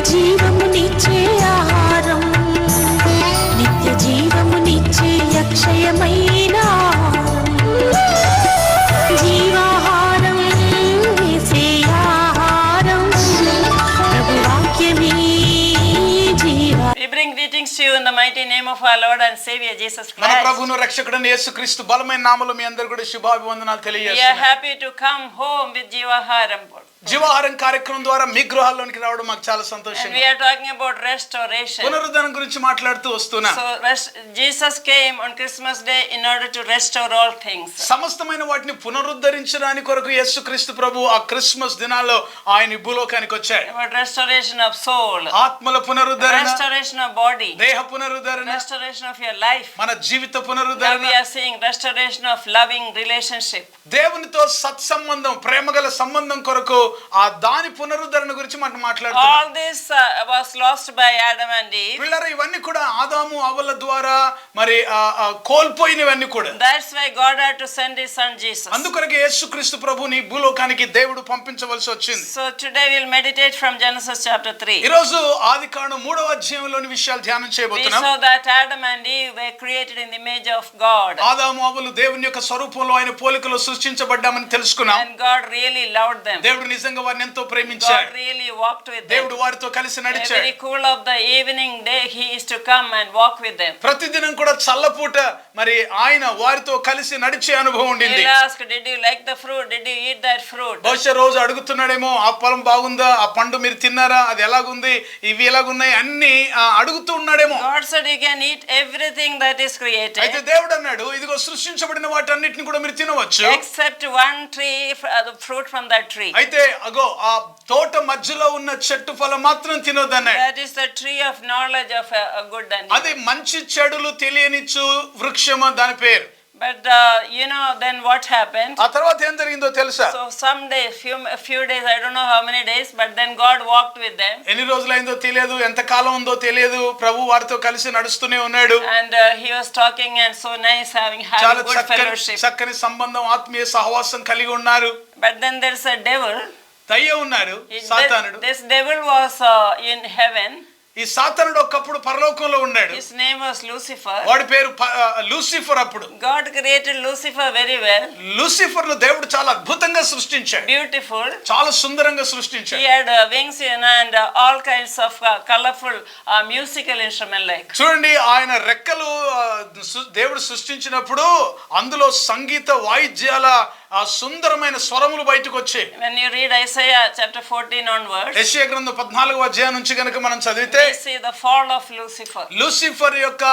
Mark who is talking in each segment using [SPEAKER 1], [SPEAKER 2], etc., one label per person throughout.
[SPEAKER 1] జీవమునిచ్చే ఆహారం, నిత్య జీవమునిచ్చే అక్షయమైన జీవాహారం, యేసే ఆహారం, ప్రభు వాక్యమే జీవ.
[SPEAKER 2] We bring greetings to you in the mighty name of our Lord and Savior Jesus Christ.
[SPEAKER 3] మన ప్రభువును రక్షకుడైన యేసుక్రీస్తు బలమైన నామములో మీ అందరికీ కూడా శుభాభివందనాలు
[SPEAKER 2] We are
[SPEAKER 3] తెలియజేస్తున్నాను.
[SPEAKER 2] happy to come home with Jivaharam.
[SPEAKER 3] జీవాహారం కార్యక్రమం ద్వారా మీ గృహాల్లోనికి రావడం మాకు చాలా
[SPEAKER 2] And
[SPEAKER 3] సంతోషంగా.
[SPEAKER 2] we are talking about restoration.
[SPEAKER 3] పునరుద్ధరణ గురించి మాట్లాడుతూ వస్తున్నా.
[SPEAKER 2] So Jesus came on Christmas Day in order to restore all things.
[SPEAKER 3] సమస్తమైన వాటిని పునరుద్ధరించడానికి కొరకు యేసుక్రీస్తు ప్రభు ఆ క్రిస్మస్ దినాల్లో ఆయన ఈ భూలోకానికి వచ్చాడు.
[SPEAKER 2] About restoration of soul,
[SPEAKER 3] ఆత్మల పునరుద్ధరణ,
[SPEAKER 2] restoration of body,
[SPEAKER 3] దేహ పునరుద్ధరణ,
[SPEAKER 2] restoration of your life.
[SPEAKER 3] మన జీవిత
[SPEAKER 2] Now
[SPEAKER 3] పునరుద్ధరణ,
[SPEAKER 2] we are seeing restoration of loving relationship.
[SPEAKER 3] దేవునితో సత్సంబంధం, ప్రేమగల సంబంధం కొరకు ఆ దాని పునరుద్ధరణ గురించి మనం మాట్లాడుతున్నాం.
[SPEAKER 2] All this was lost by Adam and Eve.
[SPEAKER 3] పిల్లలు ఇవన్నీ కూడా ఆదాము అవ్వల ద్వారా మరి కోల్పోయినవన్నీ కూడా.
[SPEAKER 2] That's why God had to send his son Jesus.
[SPEAKER 3] అందుకొరకు యేసుక్రీస్తు ప్రభుని భూలోకానికి దేవుడు పంపించవలసి వచ్చింది.
[SPEAKER 2] So today we'll meditate from Genesis chapter 3.
[SPEAKER 3] ఈ రోజు ఆదికాండం 3వ అధ్యాయంలోని విషయాలు ధ్యానం
[SPEAKER 2] We
[SPEAKER 3] చేయబోతున్నాం.
[SPEAKER 2] saw that Adam and Eve were created in the image of God.
[SPEAKER 3] ఆదాము అవ్వలు దేవుని యొక్క స్వరూపంలో ఆయన పోలికలో సృష్టించబడ్డామని తెలుసుకున్నాం.
[SPEAKER 2] And God really loved them.
[SPEAKER 3] దేవుడు నిజంగా వారిని ఎంతో ప్రేమించాడు.
[SPEAKER 2] God really walked with them.
[SPEAKER 3] దేవుడు వారితో కలిసి నడిచాడు.
[SPEAKER 2] Every cool of the evening day he is to come and walk with them.
[SPEAKER 3] ప్రతిదినం కూడా చల్లపూట మరి ఆయన వారితో కలిసి నడిచే అనుభవం ఉండింది.
[SPEAKER 2] He'll ask, did you like the fruit? Did you eat that fruit?
[SPEAKER 3] బహుశా రోజు అడుగుతున్నాడేమో, ఆ పొలం బాగుందా, ఆ పండు మీరు తిన్నారా, అది ఎలాగుంది, ఇవి ఎలాగున్నాయి అన్ని అడుగుతూ ఉన్నాడేమో.
[SPEAKER 2] God said you can eat everything that is created.
[SPEAKER 3] అయితే దేవుడు అన్నాడు, ఇదిగో సృష్టించబడిన వాటన్నిటిని కూడా మీరు తినవచ్చు,
[SPEAKER 2] except one tree, the fruit from that tree.
[SPEAKER 3] అయితే అగో ఆ తోట మధ్యలో ఉన్న చెట్టు ఫలం మాత్రం తినొద్దన్నాడు.
[SPEAKER 2] That is the tree of knowledge of a good and evil.
[SPEAKER 3] అది మంచి చెడులు తెలియనిచ్చు వృక్షము దాని పేరు.
[SPEAKER 2] But then what happened?
[SPEAKER 3] ఆ తర్వాత ఏం జరిగిందో తెలుసా?
[SPEAKER 2] So someday, few days, I don't know how many days, but then God walked with them.
[SPEAKER 3] ఎన్ని రోజులైందో తెలియదు, ఎంత కాలం ఉందో తెలియదు, ప్రభు వారితో కలిసి నడుస్తూనే ఉన్నాడు.
[SPEAKER 2] And he was talking and so nice, having
[SPEAKER 3] చాలా
[SPEAKER 2] good fellowship.
[SPEAKER 3] చక్కని సంబంధం, ఆత్మీయ సహవాసం కలిగి ఉన్నారు.
[SPEAKER 2] But then there is a devil.
[SPEAKER 3] దయ్యం ఉన్నాడు, సాతానుడు.
[SPEAKER 2] This devil was in heaven.
[SPEAKER 3] ఈ సాతానుడు ఒకప్పుడు పరలోకంలో ఉన్నాడు.
[SPEAKER 2] His name was Lucifer.
[SPEAKER 3] వాడి పేరు లూసిఫర్. అప్పుడు
[SPEAKER 2] God created Lucifer very well.
[SPEAKER 3] Lucifer ను దేవుడు చాలా అద్భుతంగా సృష్టించాడు.
[SPEAKER 2] Beautiful.
[SPEAKER 3] చాలా సుందరంగా సృష్టించాడు.
[SPEAKER 2] He had wings and all kinds of colorful musical instrument like.
[SPEAKER 3] చూడండి, ఆయన రెక్కలు దేవుడు సృష్టించినప్పుడు అందులో సంగీత వాయిద్యాల ఆ సుందరమైన స్వరములు బయటకు వచ్చాయి.
[SPEAKER 2] When you read Isaiah chapter 14 onwards,
[SPEAKER 3] యెషయా గ్రంథం 14వ అధ్యాయం నుంచి గనుక మనం చదివితే
[SPEAKER 2] we see the fall of Lucifer.
[SPEAKER 3] Lucifer యొక్క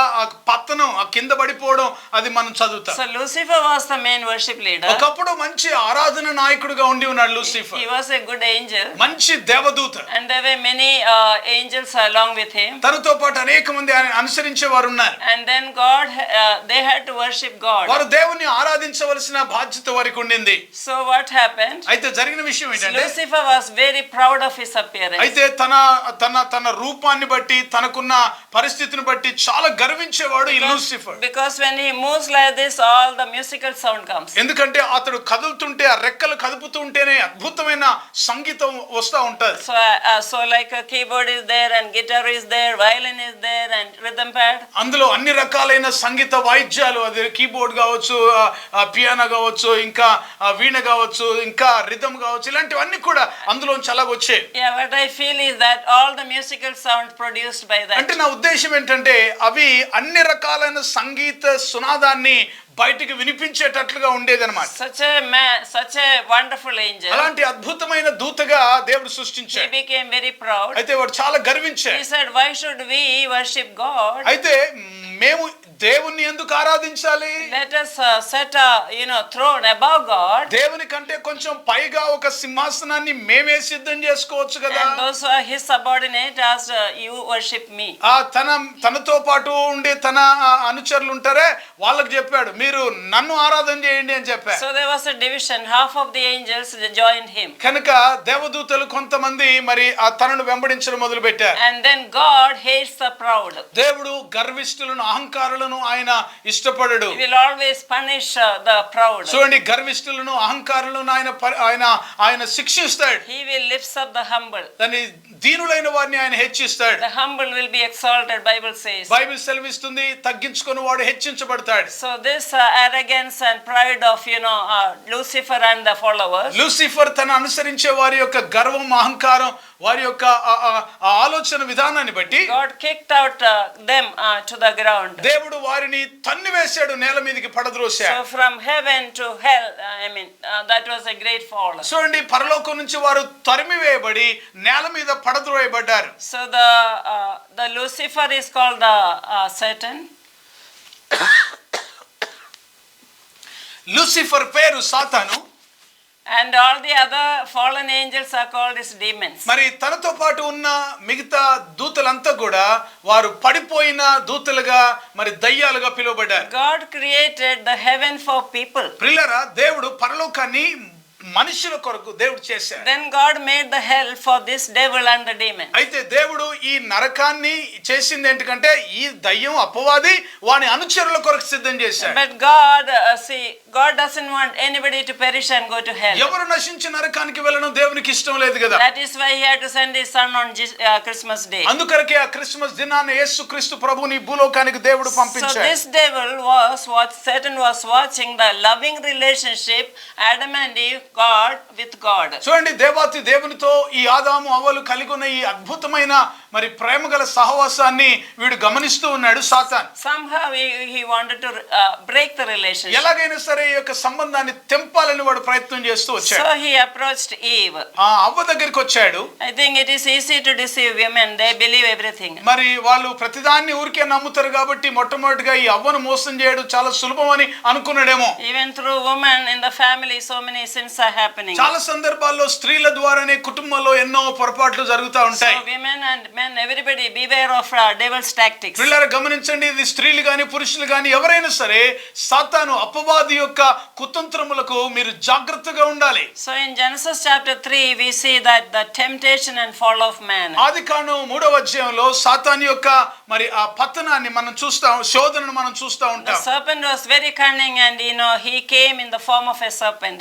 [SPEAKER 3] పతనం, ఆ కింద పడిపోవడం, అది మనం చదువుతాం.
[SPEAKER 2] So Lucifer was the main worship leader.
[SPEAKER 3] ఒకప్పుడు మంచి ఆరాధన నాయకుడిగా ఉండి ఉన్నాడు Lucifer.
[SPEAKER 2] He was a good angel.
[SPEAKER 3] మంచి దేవదూత.
[SPEAKER 2] And there were many angels along with him.
[SPEAKER 3] తనతో పాటు అనేక మంది ఆయన అనుసరించే వారు ఉన్నారు.
[SPEAKER 2] And then God, they had to worship God.
[SPEAKER 3] వారు దేవుని ఆరాధించవలసిన బాధ్యత వారికి ఉండింది.
[SPEAKER 2] So what happened?
[SPEAKER 3] అయితే జరిగిన విషయం ఏంటంటే,
[SPEAKER 2] Lucifer was very proud of his appearance.
[SPEAKER 3] అయితే తన రూపాన్ని బట్టి, తనకున్న పరిస్థితిని బట్టి చాలా గర్వించేవాడు ఈ Lucifer.
[SPEAKER 2] Because when he moves like this, all the musical sound comes.
[SPEAKER 3] ఎందుకంటే అతడు కదులుతుంటే, ఆ రెక్కలు కదుపుతుంటేనే అద్భుతమైన సంగీతం వస్తూ ఉంటది.
[SPEAKER 2] So like a keyboard is there and guitar is there, violin is there and rhythm pad.
[SPEAKER 3] అందులో అన్ని రకాలైన సంగీత వాయిద్యాలు, అది కీబోర్డ్ కావచ్చు, పియానో కావచ్చు, ఇంకా వీణ కావచ్చు, ఇంకా రిథమ్ కావచ్చు, ఇలాంటివన్నీ కూడా అందులోంచి అలాగ వచ్చాయి.
[SPEAKER 2] Yeah, what I feel is that all the musical sound produced by that.
[SPEAKER 3] అంటే నా ఉద్దేశం ఏంటంటే, అవి అన్ని రకాలైన సంగీత సునాదాన్ని బయటికి వినిపించేటట్లుగా ఉండేదన్నమాట.
[SPEAKER 2] Such a wonderful angel.
[SPEAKER 3] అలాంటి అద్భుతమైన దూతగా దేవుడు సృష్టించాడు.
[SPEAKER 2] He became very proud.
[SPEAKER 3] అయితే వాడు చాలా గర్వించాడు.
[SPEAKER 2] He said, why should we worship God?
[SPEAKER 3] అయితే మేము దేవుణ్ణి ఎందుకు ఆరాధించాలి?
[SPEAKER 2] Let us set a throne above God.
[SPEAKER 3] దేవుని కంటే కొంచెం పైగా ఒక సింహాసనాన్ని మేమే సిద్ధం చేసుకోవచ్చు కదా.
[SPEAKER 2] And those who are his subordinate, as you worship me.
[SPEAKER 3] తనతో పాటు ఉండి తన అనుచరులు ఉంటారే వాళ్ళకి చెప్పాడు, మీరు నన్ను ఆరాధన చేయండి అని చెప్పాడు.
[SPEAKER 2] So there was a division. Half of the angels joined him.
[SPEAKER 3] కనుక దేవదూతలు కొంతమంది మరి తనను వెంబడించడం మొదలు పెట్టారు.
[SPEAKER 2] And then God hates the proud.
[SPEAKER 3] దేవుడు గర్విష్ఠులను అహంకారులను ఆయన ఇష్టపడడు.
[SPEAKER 2] He will always punish the proud.
[SPEAKER 3] చూడండి, గర్విష్ఠులను అహంకారులను ఆయన శిక్షిస్తాడు.
[SPEAKER 2] He will lift up the humble.
[SPEAKER 3] దాని దీనులైన వారిని ఆయన హెచ్చిస్తాడు.
[SPEAKER 2] The humble will be exalted, Bible says.
[SPEAKER 3] Bible సెలవిస్తుంది, తగ్గించుకొని వాడు హెచ్చించబడతాడు.
[SPEAKER 2] So this arrogance and pride of Lucifer and the followers.
[SPEAKER 3] Lucifer తన అనుసరించే వారి యొక్క గర్వం, అహంకారం, వారి యొక్క ఆలోచన విధానాన్ని బట్టి
[SPEAKER 2] God kicked out them to the ground.
[SPEAKER 3] దేవుడు వారిని తన్నివేశాడు, నేల మీదకి పడద్రోశాడు.
[SPEAKER 2] So from heaven to hell, that was a great fall.
[SPEAKER 3] చూడండి, పరలోకం నుంచి వారు తరిమివేయబడి నేల మీద పడద్రోయబడ్డారు.
[SPEAKER 2] So the Lucifer is called the Satan.
[SPEAKER 3] Lucifer పేరు సాతాను.
[SPEAKER 2] And all the other fallen angels are called as demons.
[SPEAKER 3] మరి తనతో పాటు ఉన్న మిగతా దూతలంతా కూడా వారు పడిపోయిన దూతలుగా, మరి దయ్యాలుగా పిలువబడ్డారు.
[SPEAKER 2] God created the heaven for people.
[SPEAKER 3] ప్రియులారా, దేవుడు పరలోకాన్ని మనుషుల కొరకు దేవుడు చేశాడు.
[SPEAKER 2] Then God made the hell for this devil and the demon.
[SPEAKER 3] అయితే దేవుడు ఈ నరకాన్ని చేసింది ఏంటంటే ఈ దయ్యం అపవాది వాని అనుచరుల కొరకు సిద్ధం చేశాడు.
[SPEAKER 2] But God God doesn't want anybody to perish and go to hell.
[SPEAKER 3] ఎవరు నశించి నరకానికి వెళ్ళడం దేవునికి ఇష్టం లేదు కదా.
[SPEAKER 2] That is why he had to send his son on Christmas day.
[SPEAKER 3] అందుకొరకే ఆ క్రిస్మస్ దినాన యేసుక్రీస్తు ప్రభుని భూలోకానికి దేవుడు పంపించాడు.
[SPEAKER 2] So this devil Satan was watching the loving relationship Adam and Eve God with God.
[SPEAKER 3] చూడండి, దేవాతి దేవునితో ఈ ఆదాము అవ్వలు కలిగి ఉన్న ఈ అద్భుతమైన మరి ప్రేమగల సహవాసాన్ని వీడు గమనిస్తూ ఉన్నాడు Satan.
[SPEAKER 2] Somehow he wanted to break the relationship.
[SPEAKER 3] ఎలాగైనా సరే ఈ యొక్క సంబంధాన్ని తెంపాలని వాడు ప్రయత్నం చేస్తూ వచ్చాడు.
[SPEAKER 2] So he approached Eve.
[SPEAKER 3] అవ్వ దగ్గరికి వచ్చాడు.
[SPEAKER 2] I think it is easy to deceive women. They believe everything.
[SPEAKER 3] మరి వాళ్ళు ప్రతిదాన్ని ఊరికే నమ్ముతారు కాబట్టి మొట్టమొదటిగా ఈ అవ్వను మోసం చేయడం చాలా సులభమని అనుకున్నాడేమో.
[SPEAKER 2] Even through women in the family so many sins are happening.
[SPEAKER 3] చాలా సందర్భాల్లో స్త్రీల ద్వారానే కుటుంబంలో ఎన్నో పొరపాట్లు జరుగుతూ ఉంటాయి.
[SPEAKER 2] So women and men, everybody beware of devil's tactics.
[SPEAKER 3] పిల్లలు గమనించండి, ఇది స్త్రీలు గాని పురుషులు గాని ఎవరైనా సరే సాతాను అపవాది యొక్క కుతంత్రములకు మీరు జాగ్రత్తగా ఉండాలి.
[SPEAKER 2] So in Genesis chapter 3 we see that the temptation and fall of man.
[SPEAKER 3] ఆదికాండం 3వ అధ్యాయంలో సాతాను యొక్క మరి ఆ పతనాన్ని మనం చూస్తాం, శోధనను మనం చూస్తూ ఉంటాం.
[SPEAKER 2] The serpent was very cunning and he came in the form of a serpent.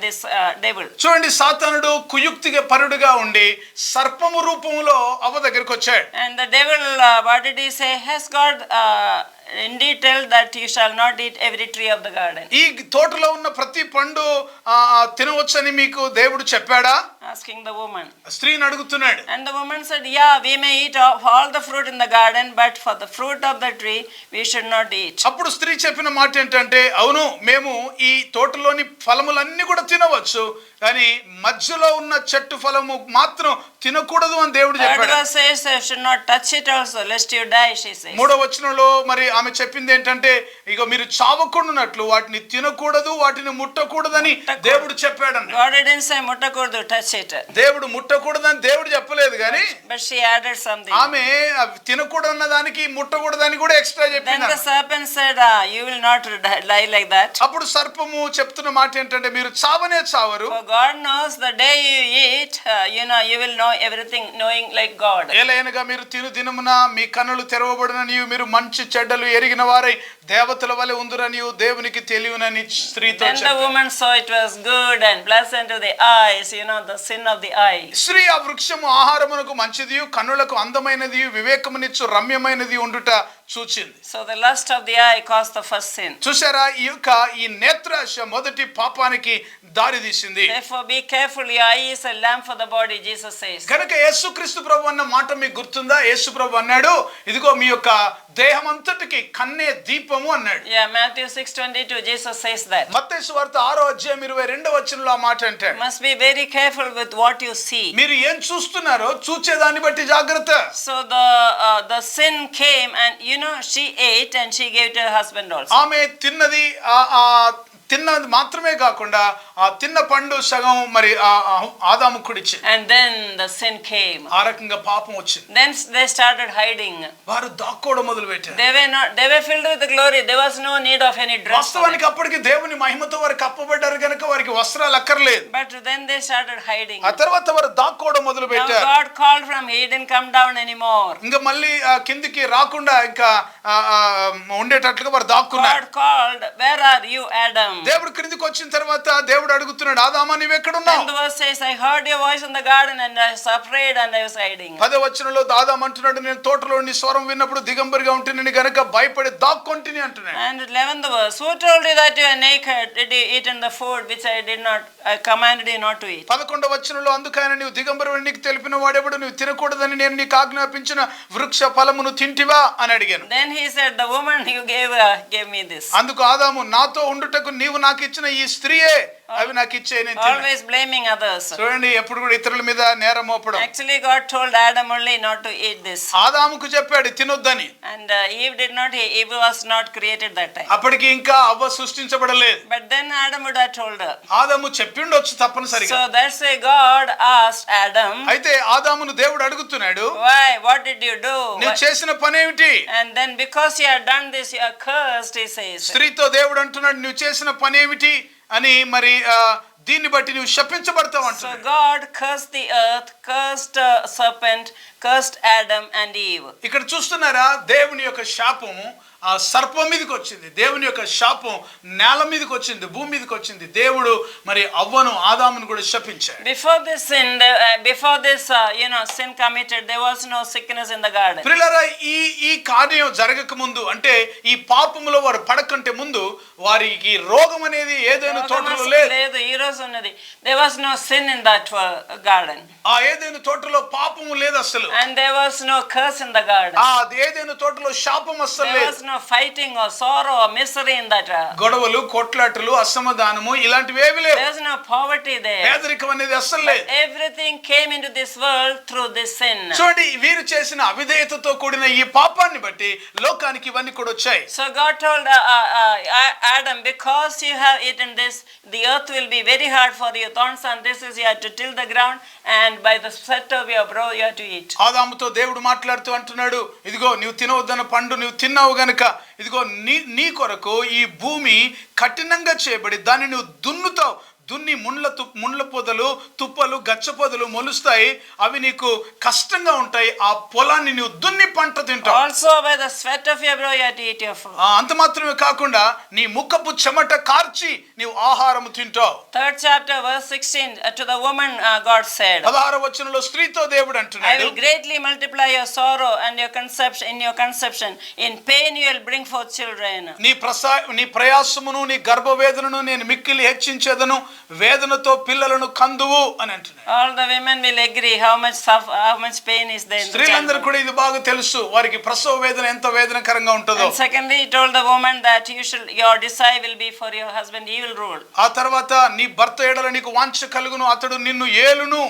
[SPEAKER 2] This devil.
[SPEAKER 3] చూడండి, సాతానుడు కుయుక్తిగా పరుడుగా ఉండి సర్పము రూపంలో అవ్వ దగ్గరికి వచ్చాడు.
[SPEAKER 2] And the devil, what did he say? Has God indeed tell that you shall not eat every tree of the garden?
[SPEAKER 3] ఈ తోటలో ఉన్న ప్రతి పండు తినవచ్చని మీకు దేవుడు చెప్పాడా?
[SPEAKER 2] Asking the woman.
[SPEAKER 3] స్త్రీని అడుగుతున్నాడు.
[SPEAKER 2] And the woman said, yeah, we may eat of all the fruit in the garden, but for the fruit of the tree we should not eat.
[SPEAKER 3] అప్పుడు స్త్రీ చెప్పిన మాట ఏంటంటే, అవును, మేము ఈ తోటలోని ఫలములన్నీ కూడా తినవచ్చు, కానీ మధ్యలో ఉన్న చెట్టు ఫలము మాత్రం తినకూడదు అని దేవుడు చెప్పాడు.
[SPEAKER 2] God says you should not touch it also lest you die, she says.
[SPEAKER 3] 3వ వచనంలో మరి ఆమె చెప్పింది ఏంటంటే, ఇగో మీరు చావకుండానట్లు వాటిని తినకూడదు, వాటిని ముట్టకూడదని దేవుడు చెప్పాడు.
[SPEAKER 2] God didn't say ముట్టకూడదు, touch it.
[SPEAKER 3] దేవుడు ముట్టకూడదని దేవుడు చెప్పలేదు, కానీ
[SPEAKER 2] but she added something.
[SPEAKER 3] ఆమె తినకూడదన్న దానికి ముట్టకూడదని కూడా ఎక్స్ట్రా చెప్పింది.
[SPEAKER 2] Then the serpent said, you will not die like that.
[SPEAKER 3] అప్పుడు సర్పము చెప్తున్న మాట ఏంటంటే, మీరు చావనే చావరు.
[SPEAKER 2] For God knows the day you eat, you will know everything, knowing like God.
[SPEAKER 3] ఏలైనగా మీరు తిను దినమున మీ కన్నులు తెరవబడుననియు మీరు మంచి చెడ్డలు ఎరిగిన వారై దేవతల వలె ఉందురనియు దేవునికి తెలియనని స్త్రీతో
[SPEAKER 2] చెప్పాడు. Then the woman saw it was good and pleasant to the eyes, the sin of the eye.
[SPEAKER 3] స్త్రీ ఆ వృక్షము ఆహారమునకు మంచిదియు కన్నులకు అందమైనది వివేకమునిచ్చు రమ్యమైనది ఉండుట చూచింది.
[SPEAKER 2] So the lust of the eye caused the first sin.
[SPEAKER 3] చూసారా, ఈ నేత్రాశ మొదటి పాపానికి దారి తీసింది.
[SPEAKER 2] Therefore be careful, your eye is a lamp for the body, Jesus says.
[SPEAKER 3] కనుక యేసుక్రీస్తు ప్రభు అన్న మాట మీకు గుర్తుందా? యేసు ప్రభు అన్నాడు, ఇదిగో మీ యొక్క దేహం అంతటికి కన్నే దీపము అన్నాడు.
[SPEAKER 2] Yeah, Matthew 6:22 Jesus says that.
[SPEAKER 3] మత్తయి సువార్త 6వ అధ్యాయం 22వ వచనంలో ఆ మాట అంటాడు.
[SPEAKER 2] Must be very careful with what you see.
[SPEAKER 3] మీరు ఏం చూస్తున్నారో చూచేదాన్ని బట్టి జాగ్రత్త.
[SPEAKER 2] So the sin came and you know, she ate and she gave to her husband also.
[SPEAKER 3] ఆమె తిన్నది తిన్నది మాత్రమే కాకుండా ఆ తిన్న పండు సగం మరి ఆదాము కుడిచి.
[SPEAKER 2] And then the sin came.
[SPEAKER 3] ఆ రకంగా పాపం వచ్చింది.
[SPEAKER 2] Then they started hiding.
[SPEAKER 3] వారు దాక్కోవడం మొదలు పెట్టారు.
[SPEAKER 2] They were filled with the glory. There was no need of any dress.
[SPEAKER 3] వాస్తవానికి అప్పటికి దేవుని మహిమతో వారు కప్పబడ్డారు గనుక వారికి వస్త్రాలు అక్కర్లేదు.
[SPEAKER 2] But then they started hiding.
[SPEAKER 3] ఆ తర్వాత వారు దాక్కోవడం మొదలు
[SPEAKER 2] Now
[SPEAKER 3] పెట్టారు.
[SPEAKER 2] God called from he didn't come down anymore.
[SPEAKER 3] ఇంకా మళ్ళీ కిందికి రాకుండా ఇంకా ఉండేటట్లుగా వారు దాక్కున్నారు.
[SPEAKER 2] God called, where are you, Adam?
[SPEAKER 3] దేవుడు క్రిందికి వచ్చిన తర్వాత దేవుడు అడుగుతున్నాడు, ఆదామా నీవు ఎక్కడున్నావు?
[SPEAKER 2] And the verse says, I heard your voice in the garden and I was afraid and I was hiding.
[SPEAKER 3] 10వ వచనంలో ఆదాము అంటున్నాడు, నేను తోటలో నీ స్వరం విన్నప్పుడు దిగంబరిగా ఉంటున్నాను గనుక భయపడి దాక్కొంటిని అంటున్నాడు.
[SPEAKER 2] And 11th verse, who told you that you are naked? Did you eat in the food which I commanded you not to eat?
[SPEAKER 3] 11వ వచనంలో అందుకైనా నీవు దిగంబరివని నీకు తెలిపిన వాడెవడు, నువ్వు తినకూడదని నేను నీకు ఆజ్ఞాపించిన వృక్ష ఫలమును తింటివా అని అడిగాను.
[SPEAKER 2] Then he said, the woman you gave me this.
[SPEAKER 3] అందుకు ఆదాము, నాతో ఉండుటకు నీవు నాకు ఇచ్చిన ఈ స్త్రీయే అవి నాకు ఇచ్చే.
[SPEAKER 2] Always blaming others.
[SPEAKER 3] చూడండి, ఎప్పుడు కూడా ఇతరుల మీద నేరం మోపడం.
[SPEAKER 2] Actually God told Adam only not to eat this.
[SPEAKER 3] ఆదాముకు చెప్పాడు తినొద్దని.
[SPEAKER 2] And Eve did not. Eve was not created that time.
[SPEAKER 3] అప్పటికి ఇంకా అవ్వ సృష్టించబడలేదు.
[SPEAKER 2] But then Adam would have told her.
[SPEAKER 3] ఆదాము చెప్పిండొచ్చు తప్పనిసరిగా.
[SPEAKER 2] So that's why God asked Adam.
[SPEAKER 3] అయితే ఆదామును దేవుడు అడుగుతున్నాడు,
[SPEAKER 2] Why? What did you do?
[SPEAKER 3] నీవు చేసిన పని ఏమిటి?
[SPEAKER 2] And then because you have done this, you are cursed, he says.
[SPEAKER 3] స్త్రీతో దేవుడు అంటున్నాడు, నువ్వు చేసిన పని ఏమిటి అని. మరి దీన్ని బట్టి నువ్వు శపించబడతావు
[SPEAKER 2] So
[SPEAKER 3] అంటున్నాడు.
[SPEAKER 2] God cursed the earth, cursed serpent, cursed Adam and Eve.
[SPEAKER 3] ఇక్కడ చూస్తున్నారా, దేవుని యొక్క శాపము ఆ సర్పం మీదకి వచ్చింది. దేవుని యొక్క శాపం నేల మీదకి వచ్చింది, భూమి మీదకి వచ్చింది. దేవుడు మరి అవ్వను ఆదామును కూడా శపించాడు.
[SPEAKER 2] Before this sin, sin committed, there was no sickness in the garden.
[SPEAKER 3] ప్రియులారా, ఈ కార్యం జరగక ముందు, అంటే ఈ పాపములో వారు పడకంటే ముందు వారికి రోగం అనేది ఏదైనా తోటలో లేదు.
[SPEAKER 2] ఈ రోజు ఉన్నది. There was no sin in that garden.
[SPEAKER 3] ఆ ఏదైనా తోటలో పాపము లేదు అసలు.
[SPEAKER 2] And there was no curse in the garden.
[SPEAKER 3] ఆ ఏదైనా తోటలో శాపం అసలు
[SPEAKER 2] There
[SPEAKER 3] లేదు.
[SPEAKER 2] was no fighting or sorrow or misery in that.
[SPEAKER 3] గొడవలు, కొట్లాటలు, అసమాధానము ఇలాంటివి ఏమీ లేవు.
[SPEAKER 2] There was no poverty there.
[SPEAKER 3] పేదరికం అనేది అసలు లేదు.
[SPEAKER 2] Everything came into this world through this sin.
[SPEAKER 3] చూడండి, వీరు చేసిన అవిధేయతతో కూడిన ఈ పాపాన్ని బట్టి లోకానికి ఇవన్నీ కూడా వచ్చాయి.
[SPEAKER 2] So God told Adam, because you have eaten this, the earth will be very hard for you. Thorns and this is you have to till the ground, and by the sweat of your brow you have to eat.
[SPEAKER 3] ఆదాముతో దేవుడు మాట్లాడుతూ అంటున్నాడు, ఇదిగో నీవు తినవద్దన్న పండు నీవు తిన్నావు గనుక ఇదిగో నీ కొరకు ఈ భూమి కఠినంగా చేయబడి దాన్ని నువ్వు దున్నుతావు. దున్ని ముండ్ల పొదలు, తుప్పలు, గచ్చ పొదలు మొలుస్తాయి. అవి నీకు కష్టంగా ఉంటాయి. ఆ పొలాన్ని నువ్వు దున్ని పంట తింటావు.
[SPEAKER 2] Also by the sweat of your brow you have to eat your food.
[SPEAKER 3] అంత మాత్రమే కాకుండా నీ ముఖపు చెమట కార్చి నీవు ఆహారము తింటావు.
[SPEAKER 2] 3rd chapter verse 16, to the woman God said,
[SPEAKER 3] 16వ వచనంలో స్త్రీతో దేవుడు
[SPEAKER 2] I
[SPEAKER 3] అంటున్నాడు,
[SPEAKER 2] will greatly multiply your sorrow and your conception. In pain you will bring forth children.
[SPEAKER 3] నీ ప్రయాసమును నీ గర్భవేదనను నేను మిక్కిలి హెచ్చించేదను, వేదనతో పిల్లలను కందువు అని అంటున్నాడు.
[SPEAKER 2] All the women will agree how much pain is there in the
[SPEAKER 3] స్త్రీలందరూ
[SPEAKER 2] childbirth.
[SPEAKER 3] కూడా ఇది బాగా తెలుసు, వారికి ప్రసవ వేదన ఎంత వేదనకరంగా ఉంటుందో.
[SPEAKER 2] And secondly, he told the woman that your desire will be for your husband, he will rule.
[SPEAKER 3] ఆ తర్వాత నీ భర్త ఎడల నీకు వాంఛ కలుగును, అతడు నిన్ను ఏలును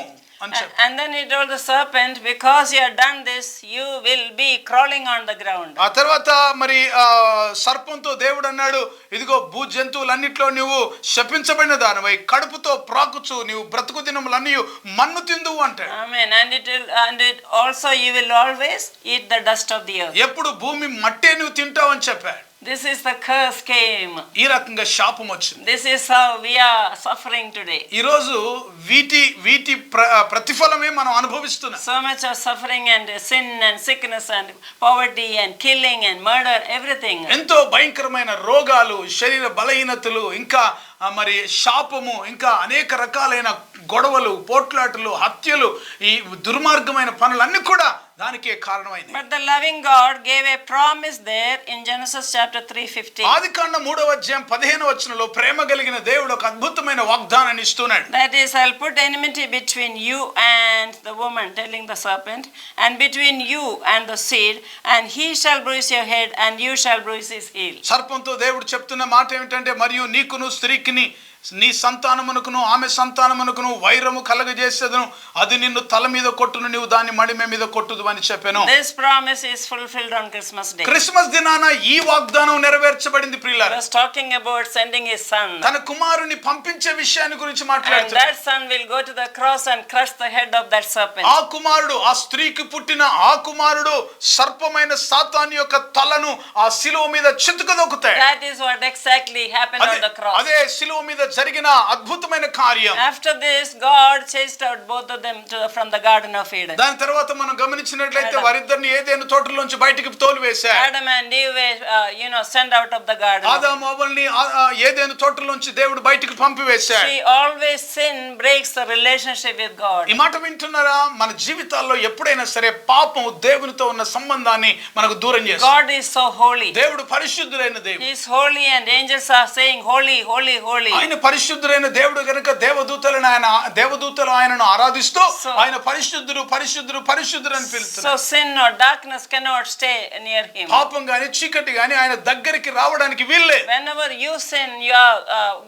[SPEAKER 3] అని చెప్పాడు.
[SPEAKER 2] And then he told the serpent, because you have done this, you will be crawling on the ground.
[SPEAKER 3] ఆ తర్వాత మరి సర్పంతో దేవుడు అన్నాడు, ఇదిగో భూ జంతువులన్నిట్లో నువ్వు శపించబడిన దానివై కడుపుతో ప్రాకుచు నీవు బ్రతుకు దినములన్నీ మన్ను తిందువు అంటాడు.
[SPEAKER 2] Amen. And it also you will always eat the dust of the earth.
[SPEAKER 3] ఎప్పుడు భూమి మట్టే నువ్వు తింటావు అని చెప్పాడు.
[SPEAKER 2] This is the curse came.
[SPEAKER 3] ఈ రకంగా శాపం వచ్చింది.
[SPEAKER 2] This is how we are suffering today.
[SPEAKER 3] ఈ రోజు వీటి ప్రతిఫలమే మనం అనుభవిస్తున్నాం.
[SPEAKER 2] So much of suffering and sin and sickness and poverty and killing and murder, everything.
[SPEAKER 3] ఎంతో భయంకరమైన రోగాలు, శరీర బలహీనతలు, ఇంకా మరి శాపము, ఇంకా అనేక రకాలైన గొడవలు, పోట్లాటలు, హత్యలు, ఈ దుర్మార్గమైన పనులన్నీ కూడా దానికే కారణమైంది.
[SPEAKER 2] But the loving God gave a promise there in Genesis chapter 3:15.
[SPEAKER 3] ఆదికాండం 3వ అధ్యాయం 15వ వచనంలో ప్రేమ కలిగిన దేవుడు ఒక అద్భుతమైన వాగ్దానాన్ని ఇస్తున్నాడు.
[SPEAKER 2] That is, I'll put enmity between you and the woman, telling the serpent, and between you and the seed, and he shall bruise your head and you shall bruise his heel.
[SPEAKER 3] సర్పంతో దేవుడు చెప్తున్న మాట ఏమిటంటే, మరియు నీకును స్త్రీకిని నీ సంతానమునకును ఆమె సంతానమునకును వైరము కలగజేసేదను, అది నిన్ను తల మీద కొట్టును, నీవు దాన్ని మడిమె మీద కొట్టుదు అని చెప్పాను.
[SPEAKER 2] This promise is fulfilled on Christmas Day.
[SPEAKER 3] Christmas దినాన ఈ వాగ్దానం నెరవేర్చబడింది
[SPEAKER 2] He
[SPEAKER 3] ప్రియులారా.
[SPEAKER 2] was talking about sending his son.
[SPEAKER 3] తన కుమారుని పంపించే విషయాన్ని గురించి
[SPEAKER 2] And
[SPEAKER 3] మాట్లాడుతున్నాడు.
[SPEAKER 2] that son will go to the cross and crush the head of that serpent.
[SPEAKER 3] ఆ కుమారుడు, ఆ స్త్రీకి పుట్టిన ఆ కుమారుడు సర్పమైన సాతాను యొక్క తలను ఆ శిలువ మీద చితుకదొక్కుతాడు.
[SPEAKER 2] That is what exactly happened on the cross.
[SPEAKER 3] అదే శిలువ మీద జరిగిన అద్భుతమైన కార్యం.
[SPEAKER 2] After this, God chased out both of them from the Garden of Eden.
[SPEAKER 3] దాని తర్వాత మనం గమనించినట్లయితే వారిద్దరిని ఏదైను తోటలోంచి బయటికి తోలివేశాడు.
[SPEAKER 2] Adam and Eve were sent out of the garden.
[SPEAKER 3] ఆదాము అవ్వల్ని ఏదైను తోటలోంచి దేవుడు బయటికి పంపివేశాడు.
[SPEAKER 2] See, always sin breaks the relationship with God.
[SPEAKER 3] ఈ మాట వింటున్నారా? మన జీవితాల్లో ఎప్పుడైనా సరే పాపం దేవునితో ఉన్న సంబంధాన్ని మనకు దూరం చేస్తుంది.
[SPEAKER 2] God is so holy.
[SPEAKER 3] దేవుడు పరిశుద్ధుడైన దేవుడు.
[SPEAKER 2] He is holy and angels are saying holy, holy, holy.
[SPEAKER 3] ఆయన పరిశుద్ధుడైన దేవుడు కనుక దేవదూతలు ఆయనను ఆరాధిస్తూ ఆయన పరిశుద్ధుడు పరిశుద్ధుడు పరిశుద్ధుడు అని పిలుస్తున్నారు.
[SPEAKER 2] So sin or darkness cannot stay near him.
[SPEAKER 3] పాపం గాని చీకటి గాని ఆయన దగ్గరికి రావడానికి వీల్లేదు.
[SPEAKER 2] Whenever you sin, you are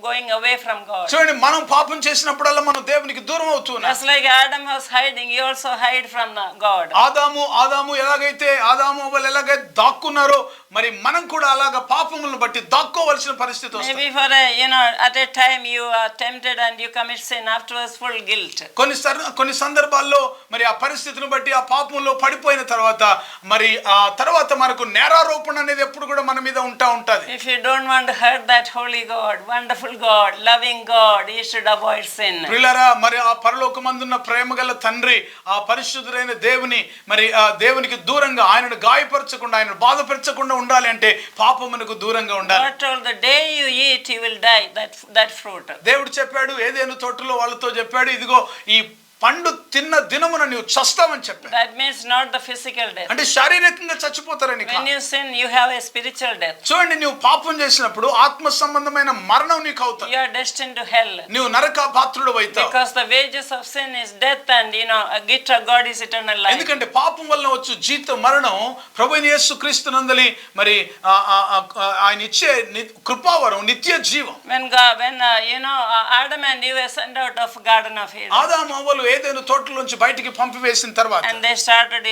[SPEAKER 2] going away from God.
[SPEAKER 3] చూడండి, మనం పాపం చేసినప్పుడల్లా మనం దేవునికి దూరం అవుతున్నాం.
[SPEAKER 2] Just like Adam was hiding, he also hide from God.
[SPEAKER 3] ఆదాము ఎలాగైతే వాళ్ళు ఎలాగైతే దాక్కున్నారో మరి మనం కూడా అలాగా పాపములను బట్టి దాక్కోవలసిన పరిస్థితి వస్తుంది.
[SPEAKER 2] Maybe for at a time you are tempted and you commit sin, afterwards full guilt.
[SPEAKER 3] కొన్ని సందర్భాల్లో మరి ఆ పరిస్థితిని బట్టి ఆ పాపంలో పడిపోయిన తర్వాత మరి ఆ తర్వాత మనకు నేరారోపణ అనేది ఎప్పుడు కూడా మన మీద ఉంటది.
[SPEAKER 2] If you don't want to hurt that holy God, wonderful God, loving God, you should avoid sin.
[SPEAKER 3] ప్రియులారా, మరి ఆ పరలోకమందున్న ప్రేమగల తండ్రి ఆ పరిశుద్ధుడైన దేవుని మరి ఆ దేవునికి దూరంగా ఆయనను గాయపరచకుండా ఆయనను బాధపరచకుండా ఉండాలి అంటే పాపమునకు దూరంగా ఉండాలి.
[SPEAKER 2] God told the day you eat you will die, that fruit.
[SPEAKER 3] దేవుడు చెప్పాడు, ఏదేను తోటలో వాళ్ళతో చెప్పాడు, ఇదిగో ఈ పండు తిన్న దినమున నీవు చస్తావని చెప్పాడు.
[SPEAKER 2] That means not the physical death.
[SPEAKER 3] అంటే శారీరకంగా చచ్చిపోతారని.
[SPEAKER 2] When you sin, you have a spiritual death.
[SPEAKER 3] చూడండి, నువ్వు పాపం చేసినప్పుడు ఆత్మ సంబంధమైన మరణం నీకు అవుతుంది.
[SPEAKER 2] You are destined to hell.
[SPEAKER 3] నువ్వు నరక పాత్రుడు అవుతావు.
[SPEAKER 2] Because the wages of sin is death, and a gift of God is eternal life.
[SPEAKER 3] ఎందుకంటే పాపం వలన వచ్చు జీతం మరణం. ప్రభువైన యేసుక్రీస్తునందలి మరి ఆయన ఇచ్చే కృపావరం నిత్య జీవం.
[SPEAKER 2] When Adam and Eve were sent out of Garden of Eden.
[SPEAKER 3] ఆదాము అవ్వలు ఏదైనా తోటలోంచి బయటికి పంపివేసిన తర్వాత
[SPEAKER 2] And they started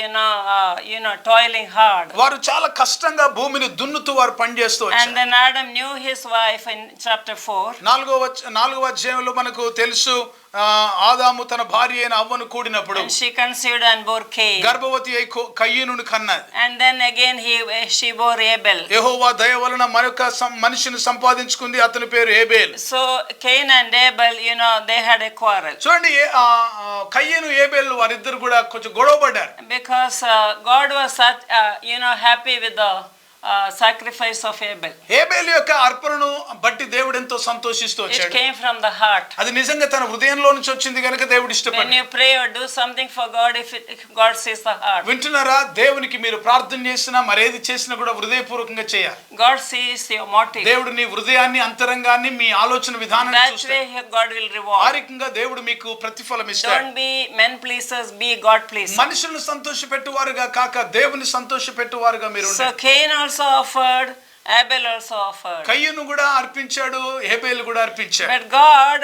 [SPEAKER 2] toiling hard.
[SPEAKER 3] వారు చాలా కష్టంగా భూమిని దున్నుతూ వారు పనిచేస్తూ వచ్చారు.
[SPEAKER 2] And then Adam knew his wife in chapter 4.
[SPEAKER 3] 4వ అధ్యాయంలో మనకు తెలుసు, ఆదాము తన భార్య అయిన అవ్వను కూడినప్పుడు
[SPEAKER 2] And she conceived and bore Cain.
[SPEAKER 3] గర్భవతి అయి కయీనును కన్నది.
[SPEAKER 2] And then again she bore Abel.
[SPEAKER 3] యెహోవా దయ వలన మరొక మనిషిని సంపాదించుకుంది, అతని పేరు Abel.
[SPEAKER 2] So Cain and Abel, they had a quarrel.
[SPEAKER 3] చూడండి, కయ్యను ఏబేలు వారిద్దరు కూడా కొంచెం గొడవ పడ్డారు.
[SPEAKER 2] Because God was happy with the sacrifice of Abel.
[SPEAKER 3] Abel యొక్క అర్పణను బట్టి దేవుడు ఎంతో సంతోషిస్తూ
[SPEAKER 2] It
[SPEAKER 3] వచ్చాడు.
[SPEAKER 2] came from the heart.
[SPEAKER 3] అది నిజంగా తన హృదయంలో నుంచి వచ్చింది కనుక దేవుడు
[SPEAKER 2] When
[SPEAKER 3] ఇష్టపడ్డాడు.
[SPEAKER 2] you pray or do something for God, if God sees the heart.
[SPEAKER 3] వింటున్నారా? దేవునికి మీరు ప్రార్థన చేసినా మరేది చేసినా కూడా హృదయపూర్వకంగా చేయాలి.
[SPEAKER 2] God sees your motive.
[SPEAKER 3] దేవుడు నీ హృదయాన్ని అంతరంగాన్ని మీ ఆలోచన విధానాన్ని
[SPEAKER 2] That
[SPEAKER 3] చూస్తాడు.
[SPEAKER 2] way God will reward.
[SPEAKER 3] ఆరికంగా దేవుడు మీకు ప్రతిఫలం ఇస్తాడు.
[SPEAKER 2] Don't be men pleasers, be God pleasers.
[SPEAKER 3] మనుషులను సంతోషపెట్టువారుగా కాక దేవుని సంతోషపెట్టువారుగా మీరు
[SPEAKER 2] So
[SPEAKER 3] ఉండండి.
[SPEAKER 2] Cain also offered, Abel also offered.
[SPEAKER 3] కయ్యను కూడా అర్పించాడు, హేబేలు కూడా అర్పించాడు.
[SPEAKER 2] But God,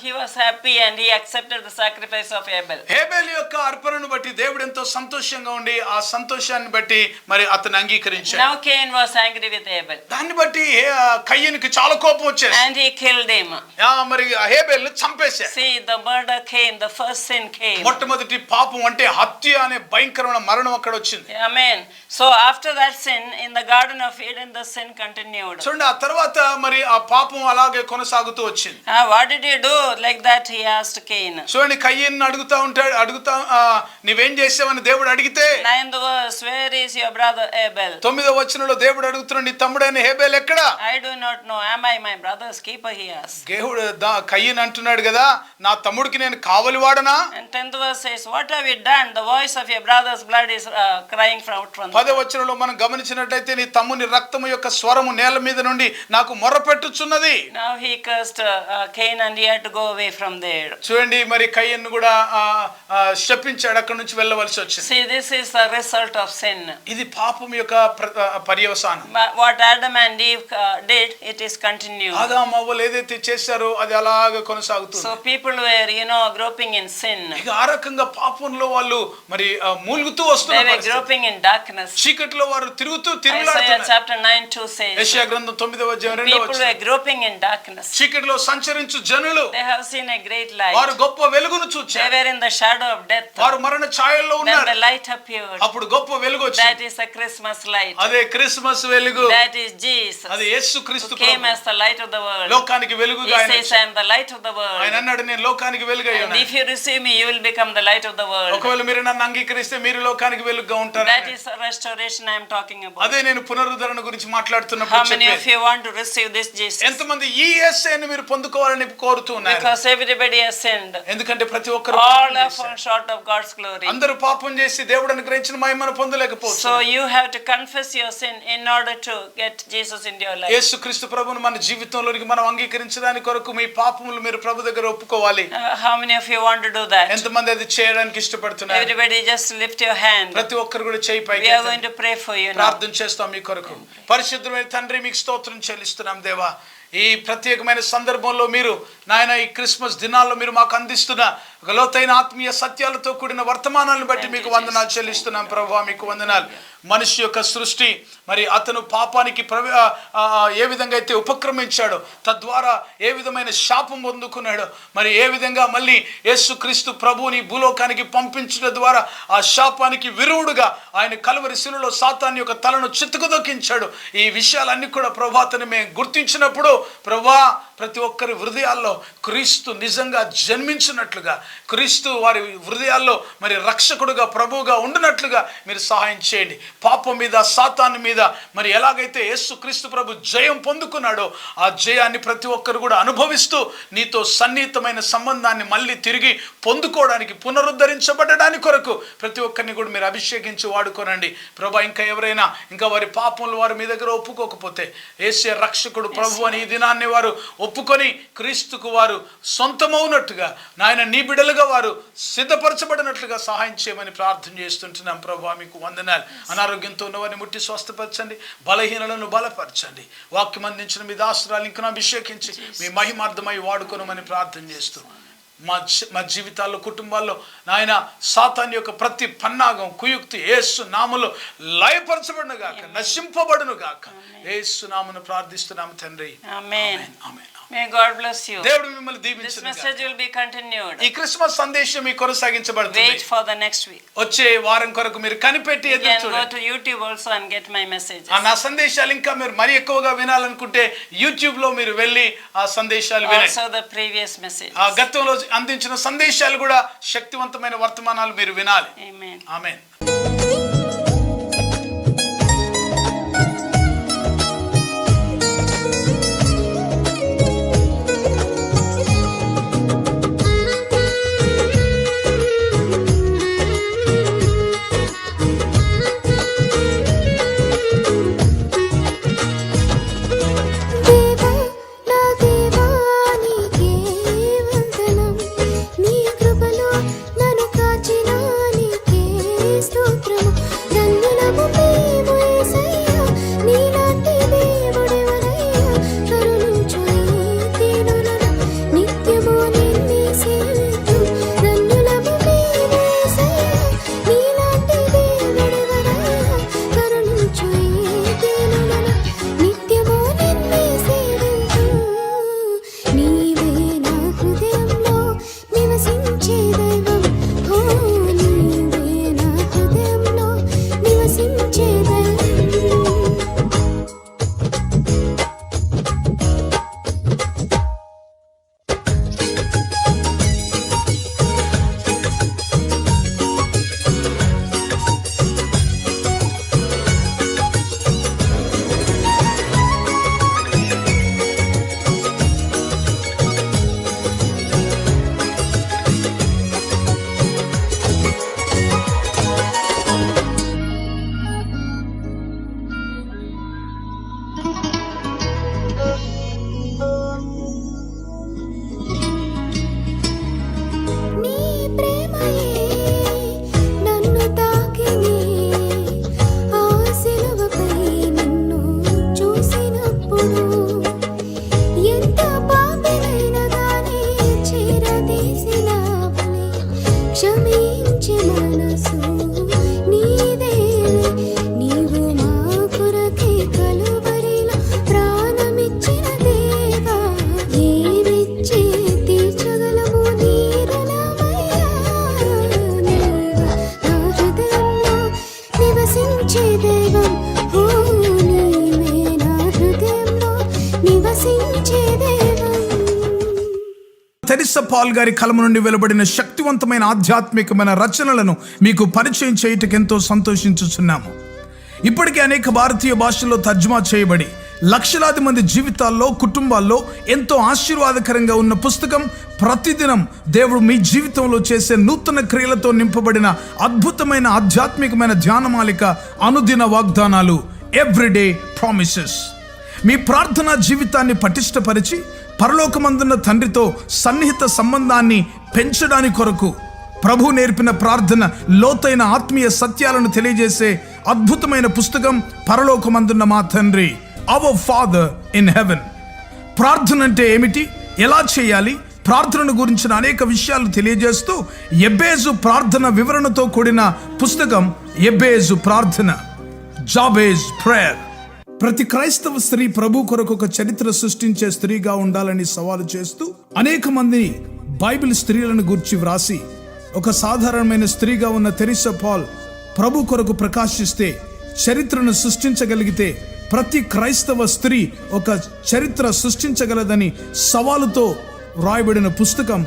[SPEAKER 2] he was happy and he accepted the sacrifice of Abel.
[SPEAKER 3] హేబేలు యొక్క అర్పణను బట్టి దేవుడు ఎంతో సంతోషంగా ఉండి ఆ సంతోషాన్ని బట్టి మరి అతను అంగీకరించాడు.
[SPEAKER 2] Now Cain was angry with Abel.
[SPEAKER 3] దాన్ని బట్టి కయ్యనుకి చాలా కోపం వచ్చేసి
[SPEAKER 2] And he killed him.
[SPEAKER 3] మరి హేబేలు చంపేశాడు.
[SPEAKER 2] See, the murder came, the first sin came.
[SPEAKER 3] మొట్టమొదటి పాపం అంటే హత్య అనే భయంకరమైన మరణం అక్కడ వచ్చింది.
[SPEAKER 2] Amen. So after that sin in the Garden of Eden, the sin continued.
[SPEAKER 3] చూడండి, ఆ తర్వాత మరి ఆ పాపం అలాగే కొనసాగుతూ వచ్చింది.
[SPEAKER 2] What did you do? Like that he asked Cain.
[SPEAKER 3] చూడండి, కయ్యను అడుగుతా నీవేం చేసావని దేవుడు అడిగితే
[SPEAKER 2] 9th verse, where is your brother Abel?
[SPEAKER 3] 9వ వచనంలో దేవుడు అడుగుతున్నాడు, నీ తమ్ముడైన హేబేలు ఎక్కడ?
[SPEAKER 2] I do not know. Am I my brother's keeper? He asked.
[SPEAKER 3] దేవుడు కయ్యను అంటున్నాడు కదా, నా తమ్ముడికి నేను కావలివాడనా?
[SPEAKER 2] And 10th verse says, what have you done? The voice of your brother's blood is crying out from.
[SPEAKER 3] 10వ వచనంలో మనం గమనించినట్లయితే నీ తమ్ముని రక్తము యొక్క స్వరము నేల మీద నుండి నాకు మొరపెట్టుచున్నది.
[SPEAKER 2] Now he cursed Cain and he had to go away from there.
[SPEAKER 3] చూడండి, మరి కయ్యను కూడా శపించాడు, అక్కడి నుంచి వెళ్ళవలసి వచ్చింది.
[SPEAKER 2] See, this is the result of sin.
[SPEAKER 3] ఇది పాపం యొక్క పర్యవసానం.
[SPEAKER 2] What Adam and Eve did, it is continued.
[SPEAKER 3] ఆదాము అవ్వలు ఏదైతే చేశారో అది అలాగే కొనసాగుతుంది.
[SPEAKER 2] So people were, groping in sin.
[SPEAKER 3] ఇక ఆ రకంగా పాపంలో వాళ్ళు మరి మూలుగుతూ
[SPEAKER 2] They were
[SPEAKER 3] వస్తున్నారు.
[SPEAKER 2] groping in darkness.
[SPEAKER 3] చీకటిలో వారు తిరుగుతూ
[SPEAKER 2] Isaiah
[SPEAKER 3] తిరుగులాడుతున్నారు.
[SPEAKER 2] chapter 9:2 says,
[SPEAKER 3] యెషయా గ్రంథం 9వ అధ్యాయం 2వ
[SPEAKER 2] people
[SPEAKER 3] వచనం.
[SPEAKER 2] were groping in darkness.
[SPEAKER 3] చీకటిలో సంచరించు జనులు
[SPEAKER 2] They have seen a great light.
[SPEAKER 3] వారు గొప్ప వెలుగును
[SPEAKER 2] They
[SPEAKER 3] చూచారు.
[SPEAKER 2] were in the shadow of death.
[SPEAKER 3] వారు మరణ ఛాయల్లో
[SPEAKER 2] Then
[SPEAKER 3] ఉన్నారు.
[SPEAKER 2] the light appeared.
[SPEAKER 3] అప్పుడు గొప్ప వెలుగు
[SPEAKER 2] That
[SPEAKER 3] వచ్చింది.
[SPEAKER 2] is the Christmas light.
[SPEAKER 3] అదే క్రిస్మస్ వెలుగు.
[SPEAKER 2] That is Jesus,
[SPEAKER 3] అది యేసు క్రీస్తు
[SPEAKER 2] who came
[SPEAKER 3] Prabhu.
[SPEAKER 2] as the light of the world.
[SPEAKER 3] లోకానికి
[SPEAKER 2] He
[SPEAKER 3] వెలుగుగా ఆయన
[SPEAKER 2] says, I
[SPEAKER 3] వచ్చాడు.
[SPEAKER 2] am the light of the world.
[SPEAKER 3] ఆయన అన్నాడు, నేను లోకానికి వెలుగై
[SPEAKER 2] And
[SPEAKER 3] ఉన్నాను.
[SPEAKER 2] if you receive me, you will become the light of the world.
[SPEAKER 3] ఒకవేళ మీరు నన్ను అంగీకరిస్తే మీరు లోకానికి వెలుగుగా ఉంటారు.
[SPEAKER 2] That is the restoration I am talking about.
[SPEAKER 3] అదే నేను పునరుద్ధరణ గురించి
[SPEAKER 2] How
[SPEAKER 3] మాట్లాడుతున్నప్పుడు
[SPEAKER 2] many of
[SPEAKER 3] చెప్పేది.
[SPEAKER 2] you want to receive this Jesus?
[SPEAKER 3] ఎంతమంది ఈ యేసుని మీరు పొందుకోవాలని కోరుతూ ఉన్నారు?
[SPEAKER 2] Because everybody has sinned.
[SPEAKER 3] ఎందుకంటే ప్రతి ఒక్కరు
[SPEAKER 2] All
[SPEAKER 3] పాపం
[SPEAKER 2] have
[SPEAKER 3] చేశారు.
[SPEAKER 2] fallen short of God's glory.
[SPEAKER 3] అందరూ పాపం చేసి దేవుడు అనుగ్రహించిన మహిమను పొందలేకపోవచ్చు.
[SPEAKER 2] So you have to confess your sin in order to get Jesus into your life.
[SPEAKER 3] యేసు క్రీస్తు ప్రభువును మన జీవితంలోనికి మనం అంగీకరించడానికి కొరకు మీ పాపములు మీరు ప్రభు దగ్గర ఒప్పుకోవాలి.
[SPEAKER 2] How many of you want to do that?
[SPEAKER 3] ఎంతమంది అది చేయడానికి ఇష్టపడుతున్నారు?
[SPEAKER 2] Everybody just lift your hand.
[SPEAKER 3] ప్రతి ఒక్కరు కూడా చేయి పైకి
[SPEAKER 2] We are
[SPEAKER 3] ఎత్తండి.
[SPEAKER 2] going to pray for you now.
[SPEAKER 3] ప్రార్థన చేస్తాం మీ కొరకు. పరిశుద్ధమైన తండ్రి, మీకు స్తోత్రం చెల్లిస్తున్నాం దేవా. ఈ ప్రత్యేకమైన సందర్భంలో మీరు నాయన ఈ క్రిస్మస్ దినాల్లో మీరు మాకు అందిస్తున్న ఒక లోతైన ఆత్మీయ సత్యాలతో కూడిన వర్తమానాలను బట్టి మీకు వందనాలు చెల్లిస్తున్నాం ప్రభువా. మీకు వందనాలు. మనిషి యొక్క సృష్టి మరి అతను పాపానికి ఏ విధంగా అయితే ఉపక్రమించాడో తద్వారా ఏ విధమైన శాపం పొందుకున్నాడో, మరి ఏ విధంగా మళ్ళీ యేసుక్రీస్తు ప్రభువుని భూలోకానికి పంపించడం ద్వారా ఆ శాపానికి విరుగుడుగా ఆయన కలువరి శిలువలో సాతాను యొక్క తలను చితుకుదొక్కించాడు. ఈ విషయాలన్నీ కూడా ప్రభాతను మేము గుర్తించినప్పుడు ప్రభా ప్రతి ఒక్కరి హృదయాల్లో క్రీస్తు నిజంగా జన్మించినట్లుగా, క్రీస్తు వారి హృదయాల్లో మరి రక్షకుడుగా ప్రభువుగా ఉండినట్లుగా మీరు సహాయం చేయండి. పాపం మీద సాతాను మీద మరి ఎలాగైతే యేసు క్రీస్తు ప్రభు జయం పొందుకున్నాడో ఆ జయాన్ని ప్రతి ఒక్కరు కూడా అనుభవిస్తూ నీతో సన్నిహితమైన సంబంధాన్ని మళ్ళీ తిరిగి పొందుకోవడానికి, పునరుద్ధరించబడడానికి కొరకు ప్రతి ఒక్కరిని కూడా మీరు అభిషేకించి వాడుకోనండి ప్రభా. ఇంకా ఎవరైనా ఇంకా వారి పాపములు వారు మీ దగ్గర ఒప్పుకోకపోతే యేసే రక్షకుడు ప్రభు అని ఈ దినాన్ని వారు ఒప్పుకొని క్రీస్తుకు వారు సొంతమవునట్టుగా నాయన నీ బిడ్డలుగా వారు సిద్ధపరచబడినట్లుగా సహాయం చేయమని ప్రార్థన చేస్తుంటున్నాం ప్రభా. మీకు వందనాలు. అనారోగ్యంతో ఉన్నవారిని ముట్టి స్వస్థపరచండి, బలహీనలను బలపరచండి. వాక్యం అందించిన మీ దాసురాలు ఇంకా అభిషేకించి మీ మహిమార్థమై వాడుకోనమని ప్రార్థన చేస్తూ మా జీవితాల్లో కుటుంబాల్లో నాయన సాతాను యొక్క ప్రతి పన్నాగం కుయుక్తి యేసు నామములో లయపరచబడును గాక, నశింపబడును గాక. యేసు నామమున ప్రార్థిస్తున్నాము తండ్రి.
[SPEAKER 2] ఆమేన్.
[SPEAKER 3] ఆమేన్.
[SPEAKER 2] May God bless you.
[SPEAKER 3] దేవుడు మిమ్మల్ని
[SPEAKER 2] This
[SPEAKER 3] దీవించును
[SPEAKER 2] message
[SPEAKER 3] గాక.
[SPEAKER 2] will be continued.
[SPEAKER 3] ఈ క్రిస్మస్ సందేశం మీకు కొనసాగించబడుతుంది.
[SPEAKER 2] Wait for the next week.
[SPEAKER 3] వచ్చే వారం కొరకు మీరు కనిపెట్టి
[SPEAKER 2] You
[SPEAKER 3] ఎదురు
[SPEAKER 2] can go
[SPEAKER 3] చూడండి.
[SPEAKER 2] to YouTube also and get my messages.
[SPEAKER 3] నా సందేశాలు ఇంకా మీరు మరి ఎక్కువగా వినాలనుకుంటే యూట్యూబ్ లో మీరు వెళ్ళి ఆ సందేశాలు వినండి.
[SPEAKER 2] Also the previous messages.
[SPEAKER 3] ఆ గతంలో అందించిన సందేశాలు కూడా శక్తివంతమైన వర్తమానాలు మీరు వినాలి.
[SPEAKER 2] Amen.
[SPEAKER 3] ఆమేన్.
[SPEAKER 4] దేవా నా దేవా నీకే వందనం, నీ కృపలో నన్ను కాచిన నీకే స్తోత్రము. క్షమించే మనసు నీదేలే. నీవు మా కొరకే కలువరిలో ప్రాణమిచ్చిన దేవా. ఏమిచ్చి తీర్చగలము నీ రుణమయ్యా. నీవు నా హృదయంలో నివసించే దైవం. ఓ నీవే నా హృదయంలో నివసించే దైవం.
[SPEAKER 3] తెరిసా పాల్ గారి కలము నుండి వెలువడిన శక్తివంతమైన ఆధ్యాత్మికమైన రచనలను మీకు పరిచయం చేయటకు ఎంతో సంతోషించుచున్నాము. ఇప్పటికే అనేక భారతీయ భాషల్లో తర్జుమా చేయబడి లక్షలాది మంది జీవితాల్లో, కుటుంబాల్లో ఎంతో ఆశీర్వాదకరంగా ఉన్న పుస్తకం. ప్రతిదినం దేవుడు మీ జీవితంలో చేసే నూతన క్రియలతో నింపబడిన అద్భుతమైన ఆధ్యాత్మికమైన ధ్యానమాలిక, అనుదిన వాగ్దానాలు, ఎవ్రీడే ప్రామిసెస్. మీ ప్రార్థనా జీవితాన్ని పటిష్టపరిచి పరలోకమందున్న తండ్రితో సన్నిహిత సంబంధాన్ని పెంచడానికి కొరకు ప్రభు నేర్పిన ప్రార్థన, లోతైన ఆత్మీయ సత్యాలను తెలియజేసే అద్భుతమైన పుస్తకం పరలోకమందున్న మా తండ్రి, అవర్ ఫాదర్ ఇన్ హెవెన్. ప్రార్థన అంటే ఏమిటి, ఎలా చేయాలి, ప్రార్థనను గురించిన అనేక విషయాలు తెలియజేస్తూ ఎబ్బేజు ప్రార్థన వివరణతో కూడిన పుస్తకం ఎబ్బేజు ప్రార్థన, జాబేజ్ ప్రేయర్. ప్రతి క్రైస్తవ స్త్రీ ప్రభు కొరకు ఒక చరిత్ర సృష్టించే స్త్రీగా ఉండాలని సవాలు చేస్తూ అనేక మంది బైబిల్ స్త్రీలను గూర్చి వ్రాసి ఒక సాధారణమైన స్త్రీగా ఉన్న తెరిసా పాల్ ప్రభు కొరకు ప్రకాశిస్తే చరిత్రను సృష్టించగలిగితే ప్రతి క్రైస్తవ స్త్రీ ఒక చరిత్ర సృష్టించగలదని సవాలుతో వ్రాయబడిన పుస్తకం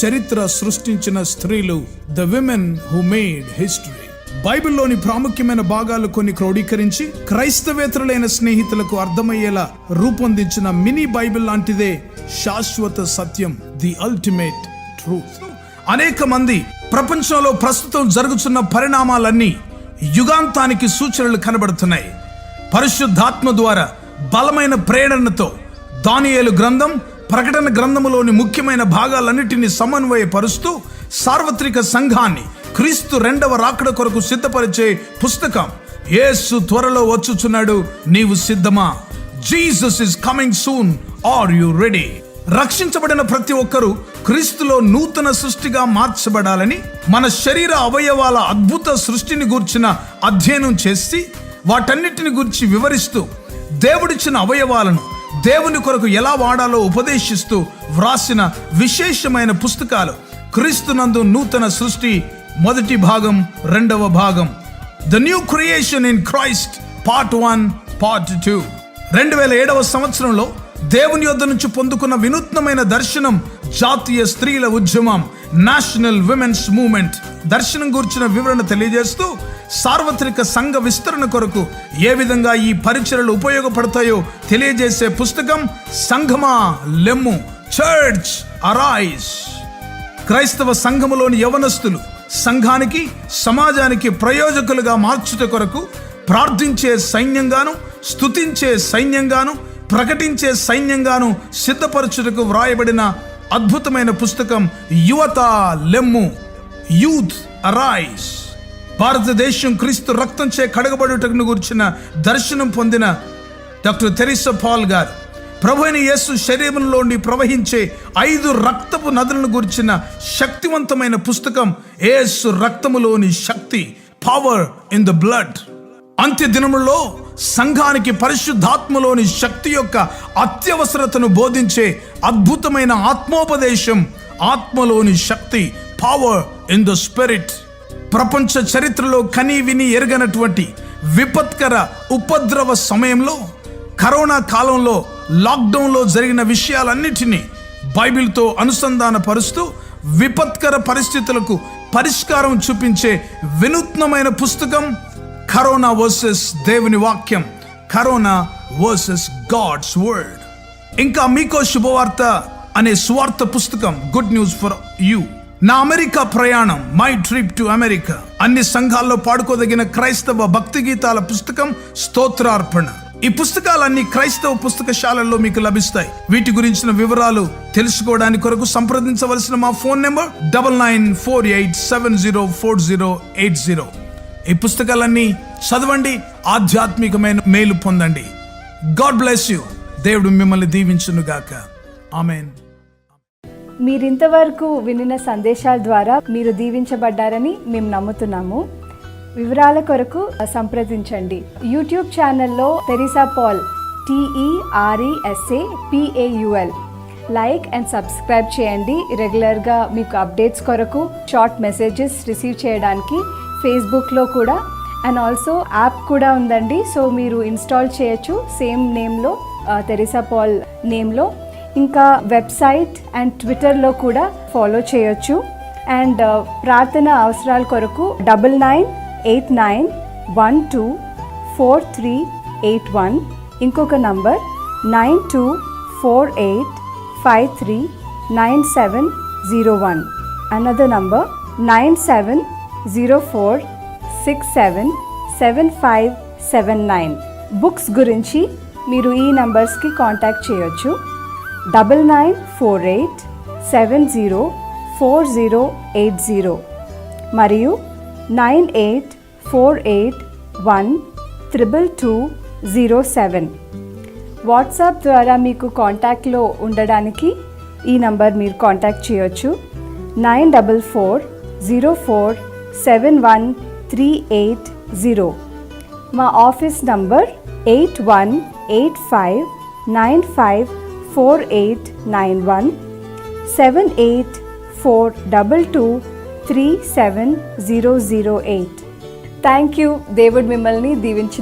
[SPEAKER 3] చరిత్ర సృష్టించిన స్త్రీలు, the women who made history. బైబిల్లోని ప్రాముఖ్యమైన భాగాలు కొన్ని క్రోడీకరించి క్రైస్తవేతరులైన స్నేహితులకు అర్థమయ్యేలా రూపొందించిన మినీ బైబిల్ లాంటిదే శాశ్వత సత్యం, ది అల్టిమేట్ ట్రూత్. అనేక మంది ప్రపంచంలో ప్రస్తుతం జరుగుతున్న పరిణామాలన్నీ యుగాంతానికి సూచనలు కనబడుతున్నాయి. పరిశుద్ధాత్మ ద్వారా బలమైన ప్రేరణతో దానియేలు గ్రంథం, ప్రకటన గ్రంథములోని ముఖ్యమైన భాగాలన్నిటినీ సమన్వయపరుస్తూ సార్వత్రిక సంఘాన్ని క్రీస్తు రెండవ రాకడ కొరకు సిద్ధపరిచే పుస్తకం. యేసు త్వరలో వచ్చుచున్నాడు, నీవు సిద్ధమా? Jesus is coming soon, are you ready? రక్షించబడిన ప్రతి ఒక్కరూ క్రీస్తులో నూతన సృష్టిగా మార్చబడాలని మన శరీర అవయవాల అద్భుత సృష్టిని గూర్చిన అధ్యయనం చేసి వాటన్నిటిని గురించి వివరిస్తూ దేవుడిచ్చిన అవయవాలను దేవుని కొరకు ఎలా వాడాలో ఉపదేశిస్తూ వ్రాసిన విశేషమైన పుస్తకాలు క్రీస్తునందు నూతన సృష్టి మొదటి భాగం, రెండవ భాగం, the new creation in Christ part 1, part 2. 2007వ సంవత్సరంలో దేవుని యొద్ద నుంచి పొందుకున్న వినూత్నమైన దర్శనం, జాతీయ స్త్రీల ఉద్యమం, నేషనల్ విమెన్స్ మూవ్మెంట్ దర్శనం గురించిన వివరణ తెలియజేస్తూ సార్వత్రిక సంఘ విస్తరణ కొరకు ఏ విధంగా ఈ పరిచర్యలు ఉపయోగపడతాయో తెలియజేసే పుస్తకం సంఘమా లెమ్ము, చర్చ్ అరైజ్. క్రైస్తవ సంఘములోని యవనస్తులు సంఘానికి, సమాజానికి ప్రయోజకులుగా మార్చుట కొరకు ప్రార్థించే సైన్యంగాను, స్తుతించే సైన్యంగాను, ప్రకటించే సైన్యంగాను సిద్ధపరచుటకు వ్రాయబడిన అద్భుతమైన పుస్తకం యువత లెమ్ము, యూత్ అరైజ్. భారతదేశం క్రీస్తు రక్తంచే కడగబడుటకు గురించిన దర్శనం పొందిన డాక్టర్ తెరిసా పాల్ గారు ప్రభు అయిన యేసు శరీరంలోని ప్రవహించే 5 రక్తపు నదులను గురించిన శక్తివంతమైన పుస్తకం యేసు రక్తములోని శక్తి, పవర్ ఇన్ ద బ్లడ్. అంత్య దినములలో సంఘానికి పరిశుద్ధాత్మలోని శక్తి యొక్క అత్యవసరతను బోధించే అద్భుతమైన ఆత్మోపదేశం, ఆత్మలోని శక్తి, పవర్ ఇన్ ద స్పిరిట్. ప్రపంచ చరిత్రలో కనీ విని ఎరగనటువంటి విపత్కర ఉపద్రవ సమయంలో, కరోనా కాలంలో, లాక్డౌన్లో జరిగిన విషయాలన్నిటినీ బైబిల్తో అనుసంధాన పరుస్తూ విపత్కర పరిస్థితులకు పరిష్కారం చూపించే వినూత్నమైన పుస్తకం కరోనా వర్సెస్ దేవుని వాక్యం, కరోనా వర్సెస్ గాడ్స్ వర్డ్. ఇంకా మీకో శుభవార్త అనే సువార్త పుస్తకం, గుడ్ న్యూస్ ఫర్ యూ. నా అమెరికా ప్రయాణం, మై ట్రిప్ టు అమెరికా. అన్ని సంఘాల్లో పాడుకోదగిన క్రైస్తవ భక్తి గీతాల పుస్తకం స్తోత్రార్పణ. ఈ పుస్తకాలన్నీ క్రైస్తవ పుస్తకశాలల్లో మీకు లభిస్తాయి. వీటి గురించిన వివరాలు తెలుసుకోవడానికి కొరకు సంప్రదించవలసిన మా ఫోన్ నెంబర్ 9948704080. ఈ పుస్తకాలన్నీ చదవండి, ఆధ్యాత్మికమైన మేలు పొందండి. God bless you. దేవుడు మిమ్మల్ని దీవించును గాక. ఆమెన్.
[SPEAKER 5] మీరింతవరకు వినిన సందేశాల ద్వారా మీరు దీవించబడ్డారని మేము నమ్ముతున్నాము. వివరాల కొరకు సంప్రదించండి. యూట్యూబ్ ఛానల్లో Teresa Paul TERESAPAUL like and subscribe చేయండి. రెగ్యులర్గా మీకు అప్డేట్స్ కొరకు షార్ట్ మెసేజెస్ రిసీవ్ చేయడానికి ఫేస్బుక్లో కూడా అండ్ ఆల్సో యాప్ కూడా ఉందండి. సో మీరు ఇన్స్టాల్ చేయొచ్చు సేమ్ నేమ్లో, తెరిసా పాల్ నేమ్లో. ఇంకా వెబ్సైట్ అండ్ ట్విట్టర్లో కూడా ఫాలో చేయొచ్చు. అండ్ ప్రార్థన అవసరాల కొరకు 9989124381, ఇంకొక నంబర్ 9248539701, another number 9704677579. బుక్స్ గురించి మీరు ఈ నంబర్స్కి కాంటాక్ట్ చేయొచ్చు. 9948704080 మరియు 9848122207. వాట్సాప్ ద్వారా మీకు కాంటాక్ట్లో ఉండడానికి ఈ నంబర్ మీరు కాంటాక్ట్ చేయొచ్చు. 9404713880. మా ఆఫీస్ నంబర్ 8185954891 7842237008. Thank you. దేవుడు మిమ్మల్ని దీవించిన